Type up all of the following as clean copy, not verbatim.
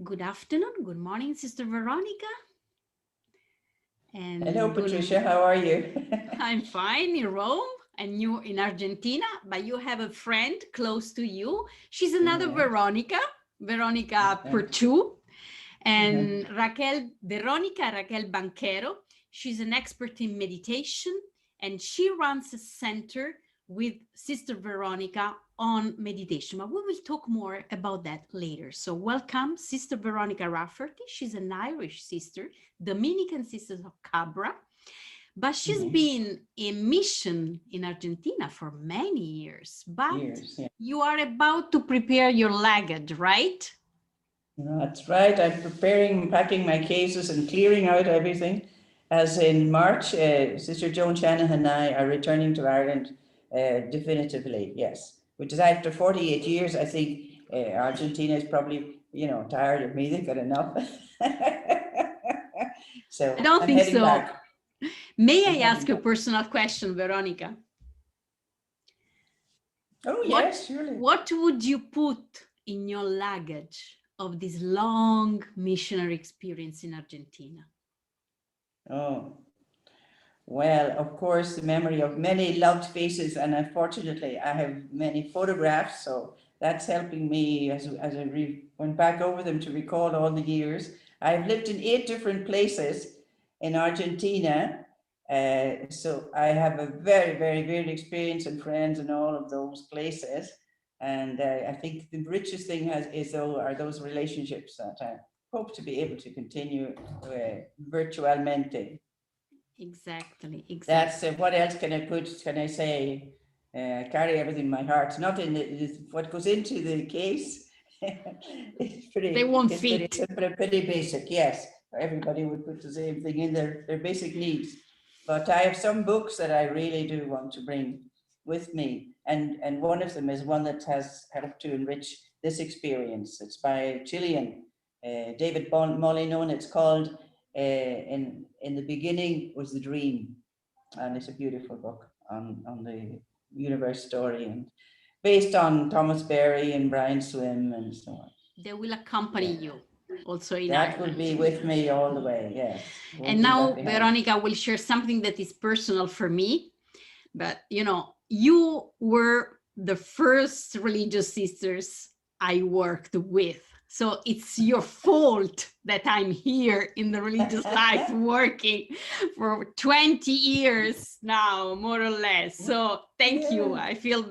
Good afternoon, good morning, Sister Veronica. Hello, And Patricia. How are you? I'm fine in Rome and you in Argentina, but you have a friend close to you. She's another Yes. Veronica, Veronica Okay. Perchu, Uh-huh. and Raquel Banquero. She's an expert in meditation and she runs a center with Sister Veronica on meditation. But we will talk more about that later. So, welcome, Sister Veronica Rafferty. She's an Irish sister, Dominican Sisters of Cabra, but she's Mhm. been in mission in Argentina for many years. But Years, yeah. you are about to prepare your luggage, right? That's right. I'm preparing, packing my cases and clearing out everything. As in March, Sister Joan Shanahan and I are returning to Ireland definitively, yes. Which is after 48 years, I think Argentina is probably, tired of me. They've got enough. I So don't I'm think heading so. back. May I'm I heading ask a back. personal question, Veronica? Oh, What yes, surely. what would you put in your luggage of this long missionary experience in Argentina? Oh. Well, of course, the memory of many loved faces, and unfortunately, I have many photographs, so that's helping me as I went back over them to recall all the years. I've lived in 8 different places in Argentina, so I have a very, very varied experience and friends in all of those places. And I think the richest thing are those relationships that I hope to be able to continue virtualmente. Exactly, That's exactly. what else can I put? Can I say? Carry everything in my heart. Not in what goes into the case. it's They pretty. won't It's pretty fit. simple and pretty basic. Yes, everybody would put the same thing in their basic needs. But I have some books that I really do want to bring with me, and one of them is one that has helped to enrich this experience. It's by Chilean David Molyneux. It's called in the beginning was the dream, and it's a beautiful book on the universe story and based on Thomas Berry and Brian Swim and so on. They will accompany Yeah, you also in that will Ireland. be with me all the way. Yes, And won't leave that now behind. Veronica will share something that is personal for me. But you were the first religious sisters I worked with. So it's your fault that I'm here in the religious life working for 20 years now, more or less. So thank you. Yeah. I feel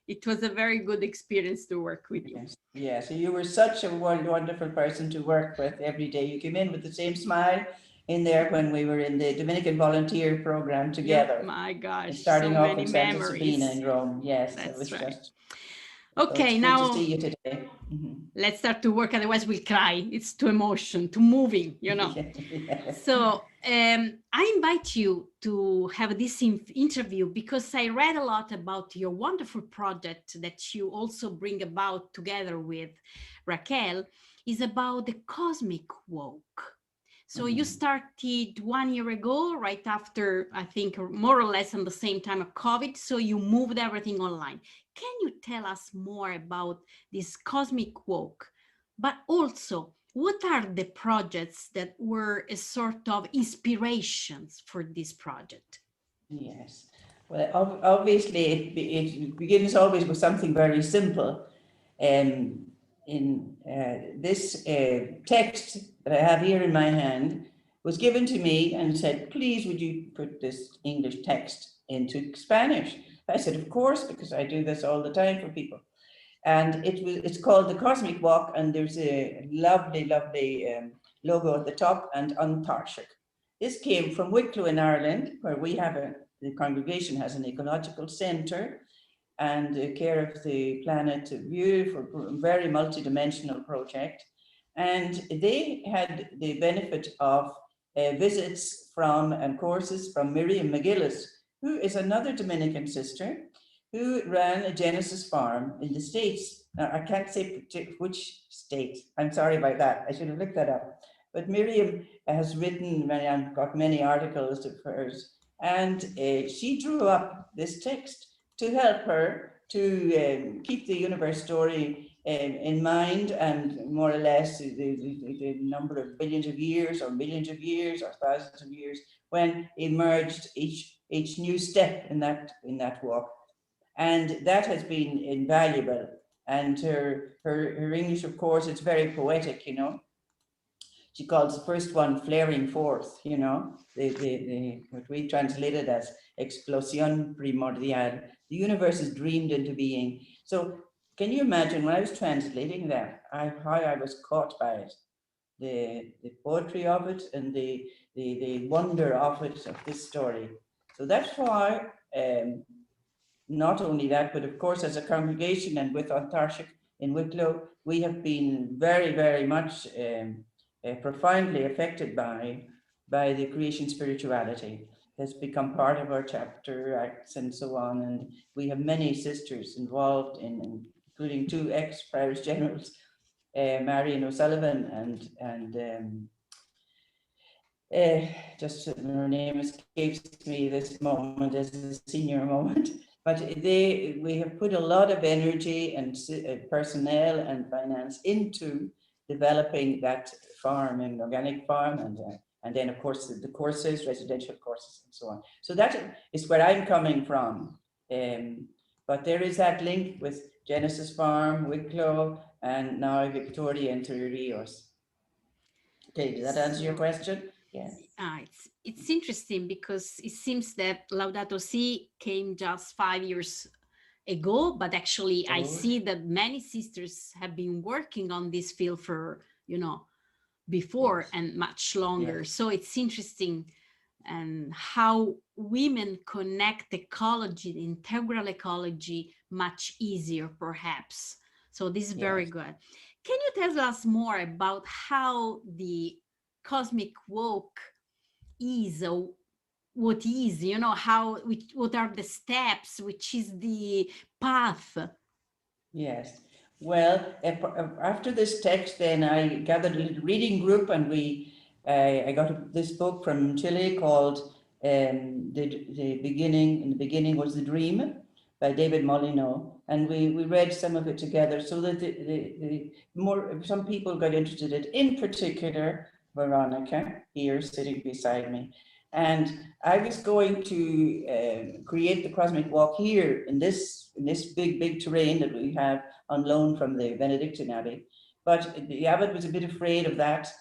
it was a very good experience to work with you. Yes. Yeah. So you were such a wonderful person to work with every day. You came in with the same smile in there when we were in the Dominican volunteer program Yep, together, my gosh, so starting off many in Santa Sabina memories. in Rome. Yes, it That's was right. just. So it's Okay, good to see now you today. let's start to work, otherwise we'll cry. It's too emotion, too moving. Yeah. So I invite you to have this interview because I read a lot about your wonderful project that you also bring about together with Raquel, is about the cosmic walk. So you Mhm. started 1 year ago, right after, I think, more or less on the same time of COVID. So you moved everything online. Can you tell us more about this cosmic walk? But also, what are the projects that were a sort of inspirations for this project? Yes. Well, obviously, it begins always with something very simple. Um, in this text that I have here in my hand was given to me and said, please, would you put this English text into Spanish? I said, of course, because I do this all the time for people. And it's called the Cosmic Walk, and there's a lovely, lovely logo at the top and Antarctic. This came from Wicklow in Ireland, where the congregation has an ecological centre and care of the planet, a beautiful, very multidimensional project. And they had the benefit of visits from and courses from Miriam McGillis, who is another Dominican sister who ran a Genesis farm in the States. Now, I can't say which state. I'm sorry about that. I should have looked that up. But Miriam has written many, and got many articles of hers, and she drew up this text to help her to keep the universe story in mind, and more or less the number of billions of years or millions of years or thousands of years when emerged each new step in that walk. And that has been invaluable. And her English, of course, it's very poetic, you know. She calls the first one flaring forth, you know, what we translated as explosión primordial. The universe is dreamed into being. So can you imagine when I was translating that, how I was caught by it, the poetry of it and the wonder of it, of this story. So that's why, not only that, but of course, as a congregation and with Antarctic in Wicklow, we have been very, very much profoundly affected by the creation spirituality. Has become part of our chapter acts and so on. And we have many sisters involved including two ex-parish generals, Marion O'Sullivan and just her name escapes me this moment as a senior moment. But we have put a lot of energy and personnel and finance into developing that farm, an organic farm, and then of course the courses, residential courses, and so on. So that is where I'm coming from. But there is that link with Genesis Farm, Wicklow, and now Victoria and Entre Rios. Okay, does that answer your question? Yeah. It's interesting because it seems that Laudato Si came just 5 years ago, but actually I see that many sisters have been working on this field for, before, yes, and much longer. Yes. So it's interesting and how women connect ecology, the integral ecology, much easier perhaps. So this is very good. Can you tell us more about how the cosmic walk is, or what is, what are the steps, which is the path? Yes. Well, after this text, then I gathered a little reading group, and I got this book from Chile called the Beginning. In the Beginning Was the Dream by David Molyneux, and we read some of it together, so that some people got interested in it, in particular Veronica, here sitting beside me. And I was going to create the cosmic walk here in this big terrain that we have on loan from the Benedictine Abbey. But the abbot was a bit afraid of that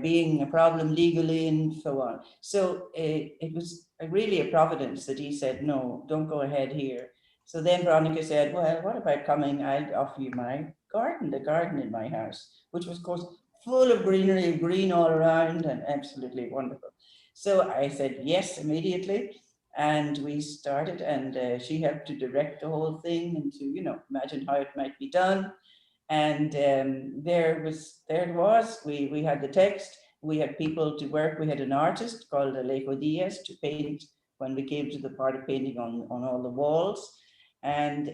being a problem legally and so on. So it was really a providence that he said, no, don't go ahead here. So then Veronica said, well, what about coming? I'll offer you my garden, the garden in my house, which was, of course, full of greenery, green all around, and absolutely wonderful. So I said yes immediately, and we started, and she helped to direct the whole thing and to, imagine how it might be done. And there it was. We had the text, we had people to work, we had an artist called Alejo Diaz to paint when we came to the part of painting on all the walls. And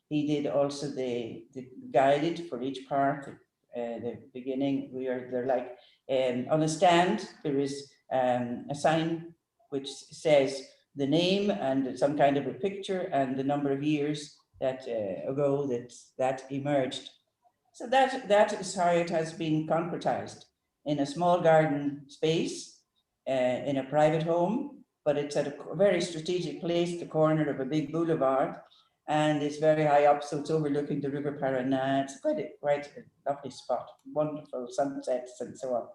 he did also the guided for each part. The beginning, they're like on a stand, there is a sign which says the name and some kind of a picture and the number of years that ago that emerged. So that is how it has been concretized in a small garden space in a private home, but it's at a very strategic place, the corner of a big boulevard, and it's very high up, so it's overlooking the River Paraná. It's quite a lovely spot, wonderful sunsets and so on.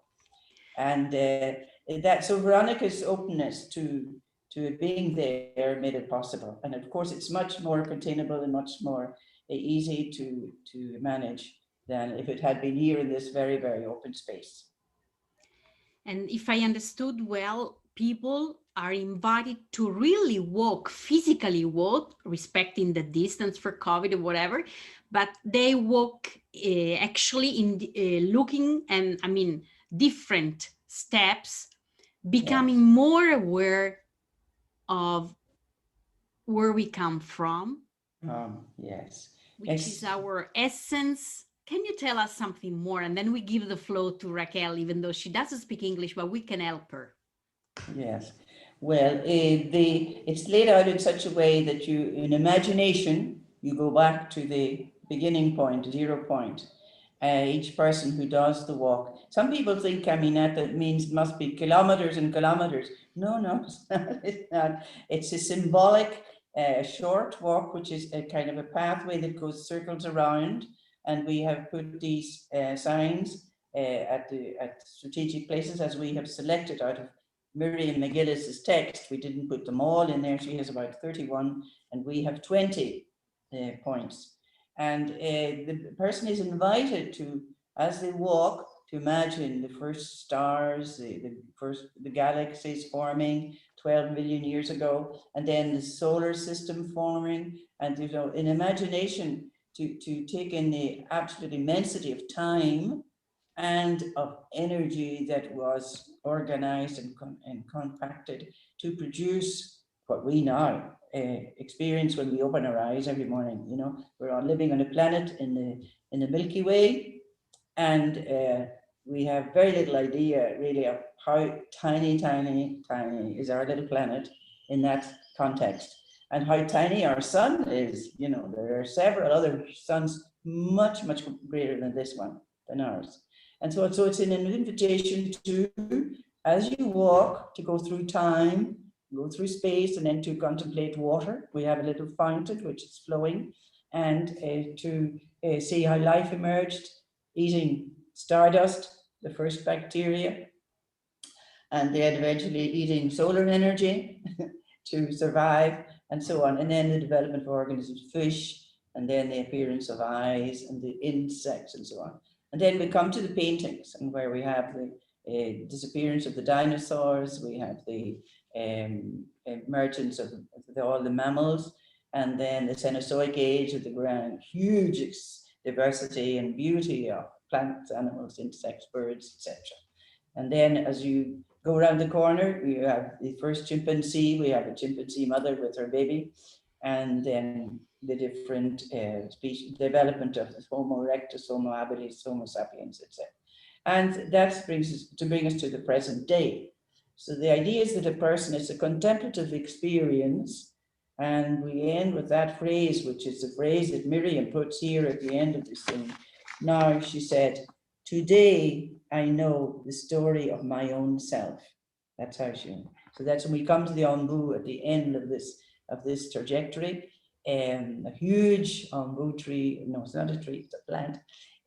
And so Veronica's openness to it being there made it possible. And of course, it's much more containable and much more easy to manage than if it had been here in this very, very open space. And if I understood well, people are invited to really walk, physically walk, respecting the distance for COVID or whatever, but they walk actually in looking and, different steps, becoming more aware of where we come from. Yes. Which is our essence. Can you tell us something more? And then we give the floor to Raquel, even though she doesn't speak English, but we can help her. Yes. Well, it's laid out in such a way that in imagination, you go back to the beginning point, 0 point. Each person who does the walk. Some people think caminata means must be kilometers and kilometers. No, it's not. It's not. It's a symbolic short walk, which is a kind of a pathway that goes circles around. And we have put these signs at strategic places as we have selected out of Miriam McGillis's text. We didn't put them all in there. She has about 31 and we have 20 points. And the person is invited to, as they walk, to imagine the first stars, the galaxies forming 12 million years ago, and then the solar system forming, and in imagination to take in the absolute immensity of time and of energy that was organized and compacted to produce what we now experience when we open our eyes every morning. We're all living on a planet in the Milky Way, and we have very little idea really of how tiny is our little planet in that context, and how tiny our sun is. There are several other suns much greater than this one, than ours. And so it's an invitation to, as you walk, to go through time, go through space, and then to contemplate water. We have a little fountain which is flowing, and to see how life emerged, eating stardust, the first bacteria, and then eventually eating solar energy to survive, and so on. And then the development of organisms, fish, and then the appearance of eyes and the insects and so on. And then we come to the paintings, and where we have the disappearance of the dinosaurs, we have the emergence of all the mammals, and then the Cenozoic age of the grand, huge diversity and beauty of plants, animals, insects, birds, etc. And then as you go around the corner, we have the first chimpanzee. We have a chimpanzee mother with her baby, and then the different species, development of the Homo erectus, Homo habilis, Homo sapiens, etc. And that brings us to the present day. So the idea is that a person is a contemplative experience, and we end with that phrase, which is the phrase that Miriam puts here at the end of this thing. Now, she said, "Today I know the story of my own self." That's how she. So that's when we come to the ombu at the end of this trajectory. A huge ombu tree. No, it's not a tree; it's a plant.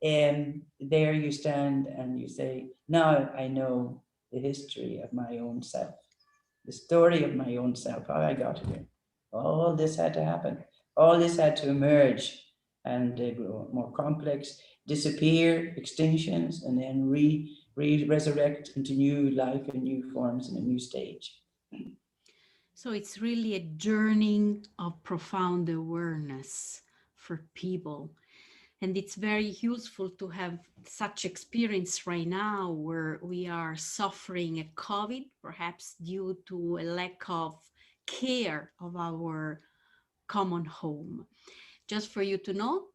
There you stand and you say, "Now I know the history of my own self, the story of my own self, how I got here. All this had to happen. All this had to emerge and grow more complex, disappear, extinctions, and then resurrect into new life and new forms in a new stage." So it's really a journey of profound awareness for people. And it's very useful to have such experience right now where we are suffering a COVID, perhaps due to a lack of care of our common home. Just for you to know,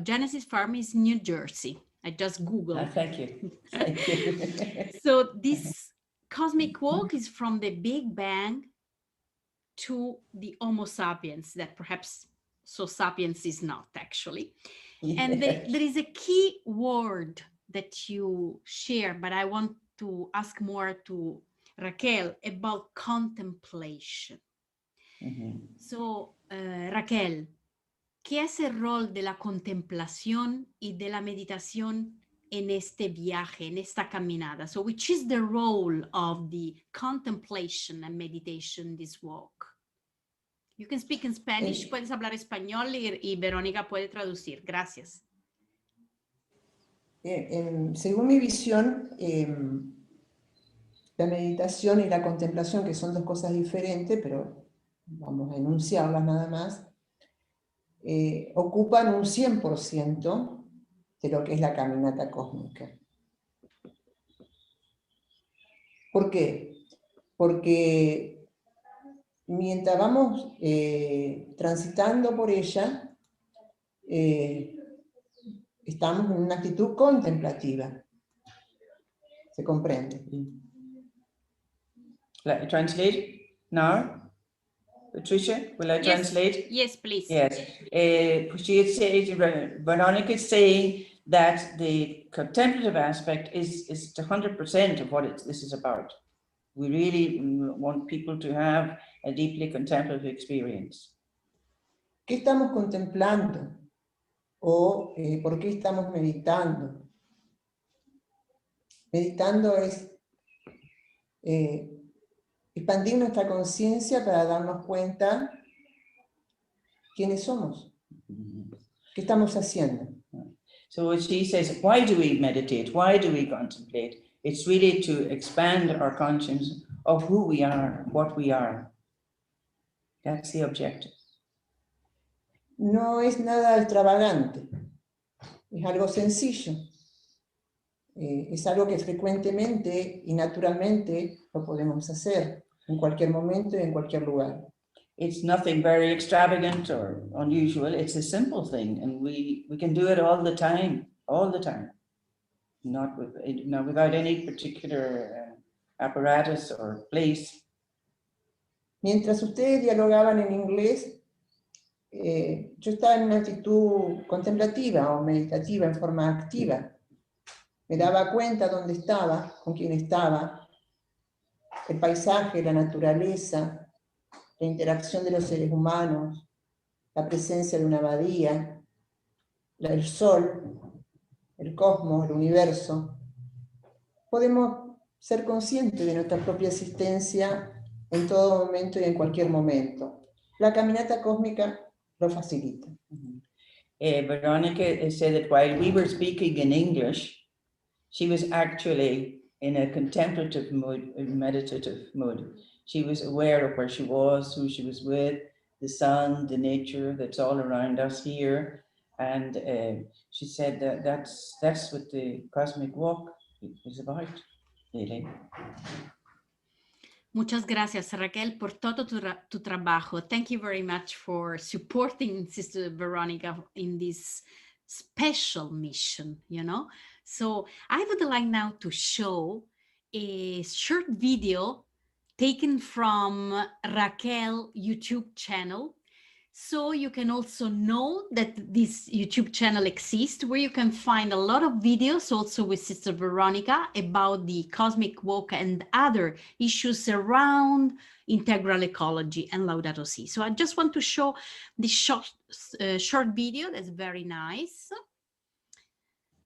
Genesis Farm is New Jersey. I just Googled. Thank you. Thank you. So this cosmic walk is from the Big Bang to the Homo sapiens, that perhaps so sapiens is not actually. Yes. And there is a key word that you share, but I want to ask more to Raquel about contemplation. Mm-hmm. So, Raquel, ¿qué es el rol de la contemplación y de la meditación en este viaje, en esta caminada? So, which is the role of the contemplation and meditation in this walk? You can speak in Spanish, puedes hablar español y Verónica puede traducir. Gracias. Según mi visión, la meditación y la contemplación, que son dos cosas diferentes, pero vamos a enunciarlas nada más, ocupan un 100% de lo que es la caminata cósmica. ¿Por qué? Porque mientras vamos transitando por ella, estamos en una actitud contemplativa. ¿Se comprende? Let me translate now. Patricia, will I Yes. translate? Yes, please. Yes. She had said, Veronica is saying that the contemplative aspect is 100% of what this is about. We really want people to have a deeply contemplative experience. ¿Qué estamos contemplando? ¿O por qué estamos meditando? Meditando es expandir nuestra conciencia para darnos cuenta quiénes somos, qué estamos haciendo. So when she says, why do we meditate? Why do we contemplate? It's really to expand our conscience of who we are, what we are. That's the objective. No es nada extravagante, es algo sencillo. Es algo que frecuentemente y naturalmente lo podemos hacer en cualquier momento y en cualquier lugar. It's nothing very extravagant or unusual. It's a simple thing, and we can do it all the time, not without any particular apparatus or place. Mientras ustedes dialogaban en inglés, yo estaba en una actitud contemplativa o meditativa en forma activa. Me daba cuenta dónde estaba, con quién estaba, el paisaje, la naturaleza, la interacción de los seres humanos, la presencia de una abadía, el sol, el cosmos, el universo. Podemos ser conscientes de nuestra propia existencia en todo momento y en cualquier momento. La caminata cósmica lo facilita. Veronica said that while we were speaking in English, she was actually in a contemplative mood, a meditative mood. She was aware of where she was, who she was with, the sun, the nature that's all around us here. And she said that that's what the cosmic walk is about, really. Muchas gracias, Raquel, por todo tu trabajo. Thank you very much for supporting Sister Veronica in this special mission, you know. So I would like now to show a short video taken from Raquel YouTube channel. So you can also know that this YouTube channel exists, where you can find a lot of videos also with Sister Veronica about the cosmic walk and other issues around integral ecology and Laudato Si. So I just want to show this short video that's very nice.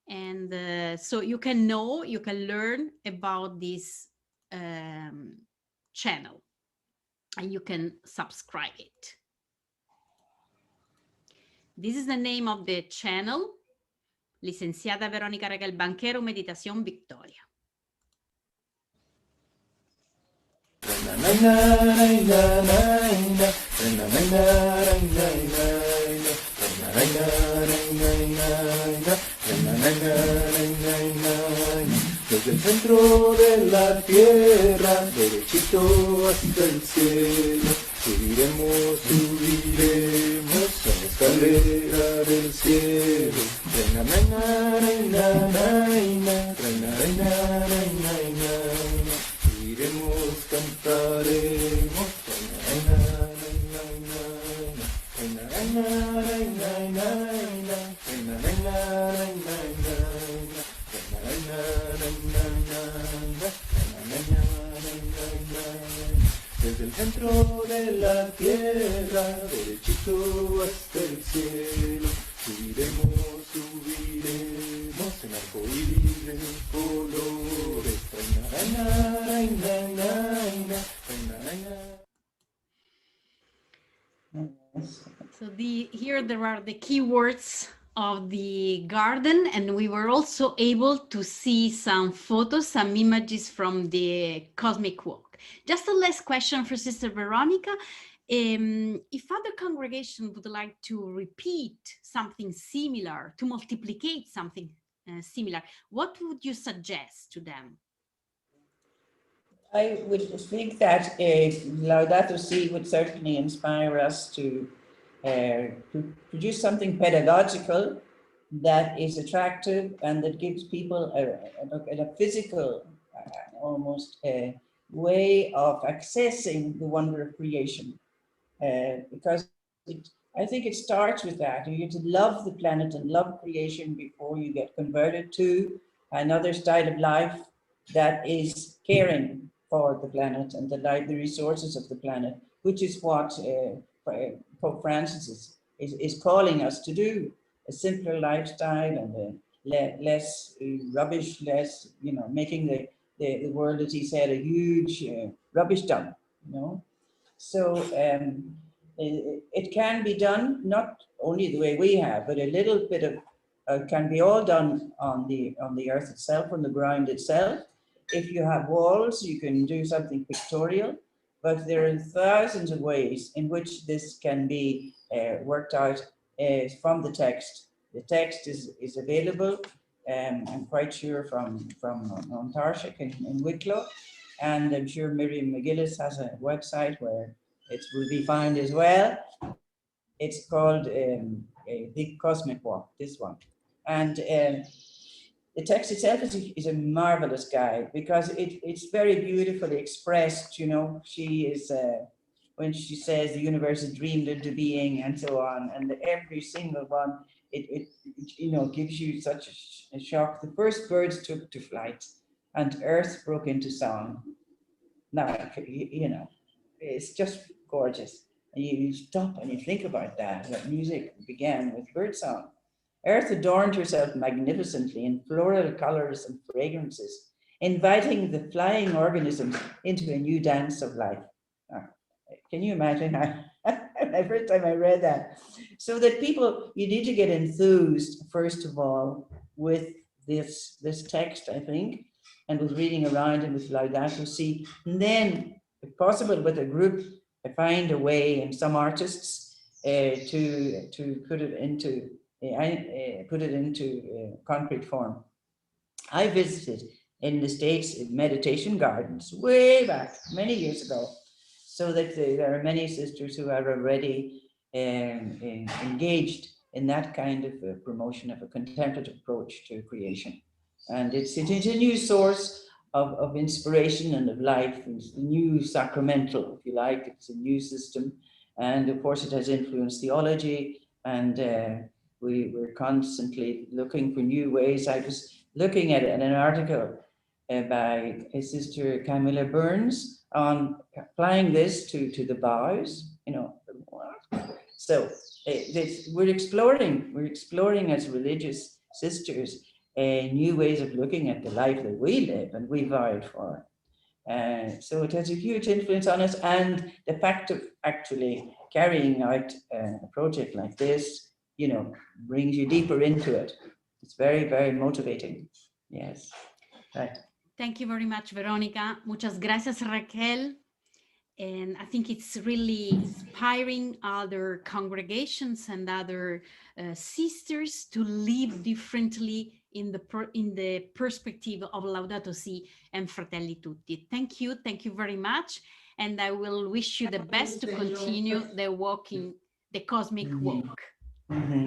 And so you can learn about this channel, and you can subscribe it. This is the name of the channel, Licenciada Verónica Raquel Banquero, Meditación Victoria. Desde el centro de la tierra, derechito hasta el cielo, subiremos a la escalera del cielo. Subiremos, cantaremos. Desde el centro de la tierra, derechito hasta el cielo, subiremos en arcoíris de colores. So here there are the keywords of the garden, and we were also able to see some photos, some images from the cosmic walk. Just a last question for Sister Veronica. If other congregations would like to repeat something similar, to multiplicate something similar, what would you suggest to them? I would think that Laudato Si would certainly inspire us to produce something pedagogical that is attractive and that gives people a physical, almost a way of accessing the wonder of creation. because I think it starts with that. You get to love the planet and love creation before you get converted to another style of life that is caring for the planet and the resources of the planet, which is what Pope Francis is calling us to do: a simpler lifestyle and less rubbish, less, making the world, as he said, a huge rubbish dump, So it can be done, not only the way we have, but a little bit of can be all done on the earth itself, on the ground itself. If you have walls, you can do something pictorial, but there are thousands of ways in which this can be worked out from the text. The text is available, I'm quite sure, from Tarshik in Wicklow, and I'm sure Miriam McGillis has a website where it will be found as well. It's called The Cosmic Walk, this one. And the text itself is a marvelous guide because it's very beautifully expressed. She is, when she says the universe is dreamed into being and so on, and every single one, it gives you such a shock. The first birds took to flight and earth broke into song. Now, it's just gorgeous. And you stop and you think about that music began with birdsong. Earth adorned herself magnificently in floral colors and fragrances, inviting the flying organisms into a new dance of life. Can you imagine? The first time I read that. So that you need to get enthused, first of all, with this text, I think, and with reading around and with Laudato Si. And then, if possible, with a group, find a way, and some artists, to put it into concrete form. I visited in the States meditation gardens way back many years ago, so that there are many sisters who are already engaged in that kind of promotion of a contemplative approach to creation. And it's a new source of inspiration and of life. It's a new sacramental, if you like. It's a new system. And of course, it has influenced theology. And we're constantly looking for new ways. I was looking at an article by Sister Camilla Burns on applying this to the bows. So we're exploring as religious sisters new ways of looking at the life that we live and we vowed for. So it has a huge influence on us, and the fact of actually carrying out a project like this, brings you deeper into it. It's very, very motivating. Yes, right. Thank you very much, Veronica. Muchas gracias, Raquel. And I think it's really inspiring other congregations and other sisters to live differently in the perspective of Laudato Si and Fratelli Tutti. Thank you very much. And I will wish you the best to continue the cosmic walk. Mm-hmm.